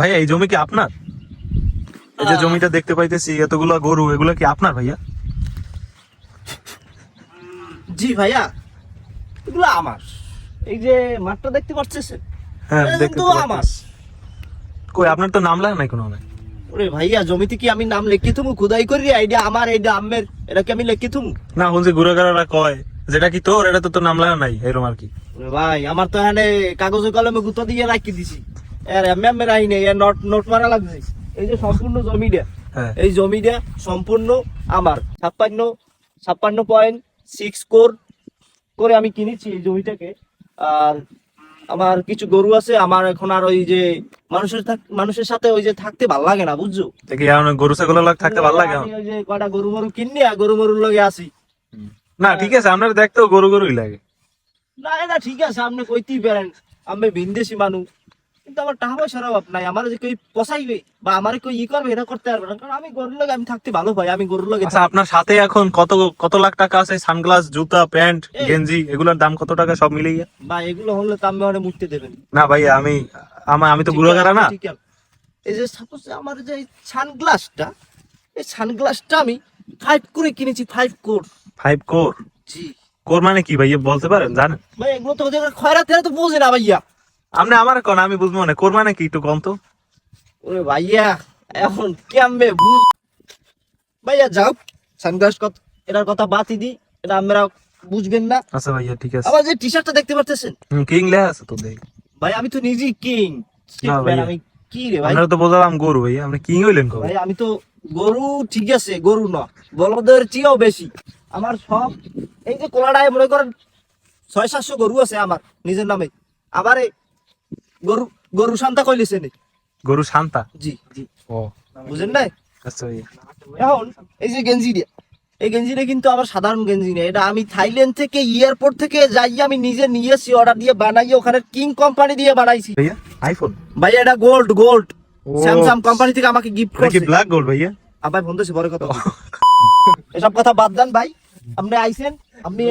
ভাইয়া এই জমি কি আপনার? এই যে জমিটা দেখতে পাইতেছি এতগুলা গরু, এগুলা কি আপনার ভাইয়া? জি ভাইয়া, এগুলো আমার। এই যে মাঠটা দেখতে পাচ্ছেন, হ্যাঁ এটা দেখতে কিন্তু তো আমার। পাইতেছি। কই আপনার তো নাম লেখা নাই কোনো? ওরে ভাইয়া, জমিতে কি আমি নাম লিখি তুমি খুদাই করি? এইটা আমার, এইটা আমের, এটা কি আমি লিখি তুমি? না শুনছি ঘুরেগাড়ারা কয় যেটা কি তোর, এটা তো তোর নাম লেখা নাই এরকম আর কি। ওরে ভাই, আমার তো এখানে কাগজে কলমে গুঁতো দিয়ে রাখি দিছি, এর এমএম রাই নেই, এর নোট নোট মারা লাগছে। এই যে সম্পূর্ণ জমিটা, হ্যাঁ এই জমিটা সম্পূর্ণ আমার। 56.6 করে আমি কিনেছি এই জমিটাকে। আর আমার কিছু গরু আছে আমার। এখন আর ওই যে মানুষের সাথে ওই যে থাকতে ভালো লাগে না, বুঝছো? দেখি এখন গরু ছাগল থাকতে ভালো লাগে। আমি ওই যে কয়টা গরু মরু কিনি আর গরু মরুর লগে আসি। না ঠিক আছে, আপনার দেখতেও গরু গরুই লাগে। না এটা ঠিক আছে, আপনি কইতেই পারেন আমি ভিনদেশি মানুষ, কিন্তু আমার টাকা পয়সার অভাব নাই। আমার যে কেউ পচাইবে বা আমার কেউ ই করবে এটা করতে পারবে না, কারণ আমি গরুর লগে আমি থাকতে ভালো পাই। আমি গরুর লগে আচ্ছা আপনার সাথে এখন কত কত লাখ টাকা আছে? সানগ্লাস, জুতা, প্যান্ট, গেঞ্জি, এগুলোর দাম কত টাকা সব মিলিয়ে? বা এগুলো হলে তো আমি অনেক মুক্তি দেবেন না ভাইয়া আমি তো ঘুরেগাড়া না। ঠিক আছে। এই যে সাপোজ আমার যে সানগ্লাসটা, এই সানগ্লাসটা আমি 5 করে কিনেছি। 5 কোর। 5 কোর? জি কোর মানে কি ভাইয়া বলতে পারেন, জানেন? ভাই, এগুলো তো ওদের খয়রাতেরা তো বোঝে না ভাইয়া। আপনি আমার কোন, আমি বুঝবো না কোর মানে কি, একটু কম তো। ওরে ভাইয়া, এখন কেমবে বুঝ ভাইয়া, যাও সানগ্লাস কত এটার কথা বাতি দি, এটা আমরা বুঝবেন না। আচ্ছা ভাইয়া ঠিক আছে। আবার যে টি শার্টটা দেখতে পারতেছেন কিং লেখা আছে তো দেখ। ভাই, আমি তো নিজেই কিং। না ভাইয়া, আমি কি রে ভাই? আপনারা তো বোঝালাম গরু, ভাইয়া আপনি কিং হইলেন কবে? ভাই আমি তো গরু, ঠিক আছে গরু না, বলদের চেয়েও বেশি আমার সব। এই যে কোলাডায় মনে করেন 600-700 গরু আছে আমার নিজের নামে। আবার এই গরু গরু শান্তা কইলেছে নে। গরু শান্তা? জি জি, ও বুঝেন না? আচ্ছা ভাইয়া। এখন এই যে গেঞ্জিটা, এই গেঞ্জিটা কিন্তু আবার সাধারণ গেঞ্জি না, এটা আমি থাইল্যান্ড থেকে এয়ারপোর্ট থেকে যাই আমি নিজে নিয়েছি, অর্ডার দিয়ে বানাই, ওখানে কিং কোম্পানি দিয়ে বানাইছি ভাইয়া আইফোন? ভাই এটা গোল্ড গোল্ড ও, স্যামসাং কোম্পানি থেকে আমাকে গিফট এটা কি করছে। ব্ল্যাক গোল্ড ভাইয়া? আবার ফোন দিয়েছে, বড় কথা এসব কথা বাদ দেন ভাই। আপনি আইছেন, আমি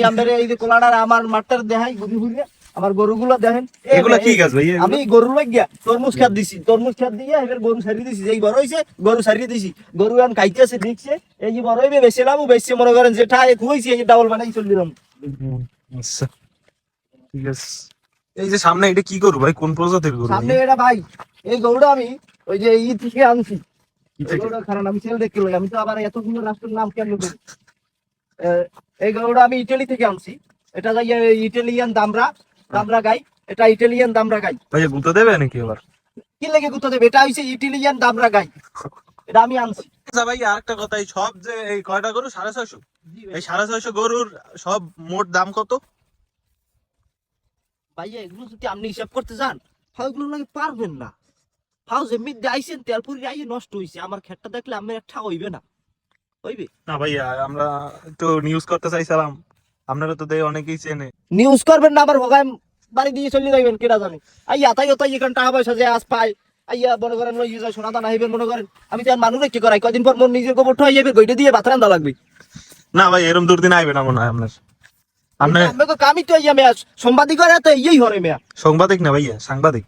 আমাদের এই যে কোলাডার আমার মাঠটার দেখাই ঘুরি ঘুরি, আমার গরুগুলো দেখেন। এগুলা কি গাছ ভাইয়া? আমি গরু লাগিয়া তরমুজ খাত দিছি, তরমুজ খাত দিয়ে এবার গরু সারিয়ে দিছি, যেই বড় হইছে গরু সারিয়ে দিছি। গরু এখন খাইতেছে, দেখছে এই যে বড় হইবে বেছিলাম, বেশি মনে করেন যেটা হইছে এই ডাবল বানাই চল দিলাম। আচ্ছা ঠিক আছে। এই যে সামনে এটা কি গরু ভাই, কোন প্রজাতির গরু? সামনে এটা ভাই, এই গরুটা আমি ওই যে ই থেকে আনছি। কি থেকে? কারণ আমি সেল দেখতে লই, আমি তো আবার এতগুলো রাষ্ট্রের নাম কেন বলি। এই গরুটা আমি ইটালি থেকে আনছি। এটা যাই ইটালিয়ান দামরা গাই, এটা ইটালিয়ান দামরা গাই। ভাইয়া গুঁতো দেবে নাকি আবার? কি লেগে গুতো দেবে? এটা হইছে ইটালিয়ান দামরা গাই, এটা আমি আনছি। আচ্ছা ভাই আরেকটা কথা, এই সব যে এই কয়টা গরু 650, এই 650 গরুর সব মোট দাম কত? ভাইয়া এগুলো যদি আপনি হিসাব করতে যান, এগুলো লাগে পারবেন না। ফাউজ এমনি আইছেন তেলপুরি আইয়ে নষ্ট হইছে, আমার ক্ষেতটা দেখলে আমার একটা হইবে না, হইবে না ভাইয়া আমরা তো নিউজ করতে চাইছিলাম, আপনারা তো দেয় অনেকেই চেনে। নিউজ করবেন না, আবার ভগায় বাড়ি দিয়ে চলে যাইবেন, কেটা জানে। আইয়া তাই এখানে টাকা পয়সা যে আজ পাই, আইয়া মনে করেন লই যায় সোনা দানা হইবেন মনে করেন। আমি তো আর মানুষে কি করাই, কয়দিন পর মোর নিজের গোবর ঠই যাবে, গইটা দিয়ে ভাত রান্দা লাগবে। না ভাই এরকম দুর্দিন আইবে না মনে হয় আপনার। আপনি আমি তো কামই তো ইয়া মেয়া সাংবাদিক করে তো ইয়েই হরে মেয়া। সাংবাদিক না ভাইয়া, সাংবাদিক।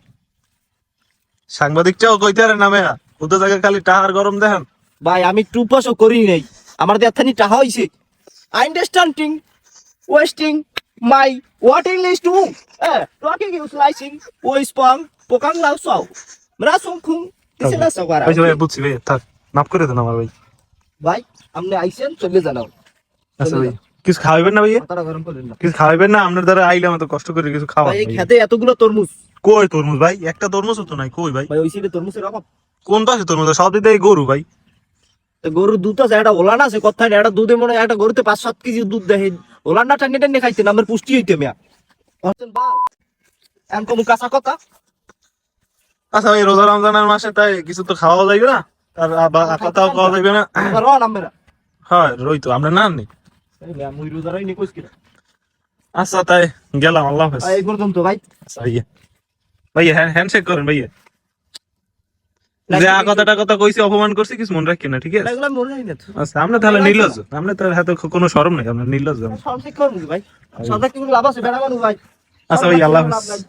সাংবাদিক চাও কইতে আরে না মেয়া, ওদের জায়গায় খালি টাকার গরম দেখেন। ভাই আমি 2 করি নাই, আমার দেখানি টাকা হইছে। Understanding wasting my what English to talking you slicing ওই স্পং পোকাং লাউ সাউ রাসুং খুং দিছে না সবার। ওই যে ভাই বুঝছি ভাই, থাক মাফ করে দেন আমার ভাই। ভাই আপনি আইছেন চলে জানাও। আচ্ছা ভাই কিছু খাওয়াইবেন না ভাইয়া? মাথাটা গরম করেন না কিছু খাওয়াইবেন না? আপনার দ্বারা আইলে আমার তো কষ্ট করে কিছু খাওয়া। ভাই। এই খেতে এতগুলো তরমুজ, কই তরমুজ ভাই? একটা তরমুজও তো নাই, কই ভাই? ভাই ওই সাইডে তরমুজের অভাব। কোন পাশে তরমুজ? সব দিতে গরু ভাই। তো গরুর দুধ আছে, একটা ওলান আছে, কোথায় একটা দুধে মনে হয় একটা গরুতে 5-7 কেজি দুধ দেয়। ওলানটা টান্নে টান্নে খাইতেন, আমার পুষ্টি হইতে মেয়া এমন কাঁচা কথা। আচ্ছা ভাই রোজা রমজানের মাসে তাই কিছু তো খাওয়া যাইবে না, আর কথাও খাওয়া যাইবে না। হ্যাঁ রই তো আমরা না নেই। আচ্ছা তাই গেলাম, আল্লাহ হাফেজ। এই পর্যন্ত ভাই। আচ্ছা ভাইয়া, ভাইয়া হ্যান্ডশেক করেন ভাইয়া। যে কথা কইছি, অপমান করছি, কিছু মনে রাখি না, ঠিক আছে? এগুলো মনে হয় না তো। আচ্ছা আমরা তাহলে নির্লজ্জ, আমরা তো হাতে কোনো শরম নাই, আমরা নির্লজ্জ। সব ঠিক করবো ভাই, সব ঠিক লাভ আছে বেড়া মানুষ ভাই। আচ্ছা ভাই আল্লাহ হাফেজ।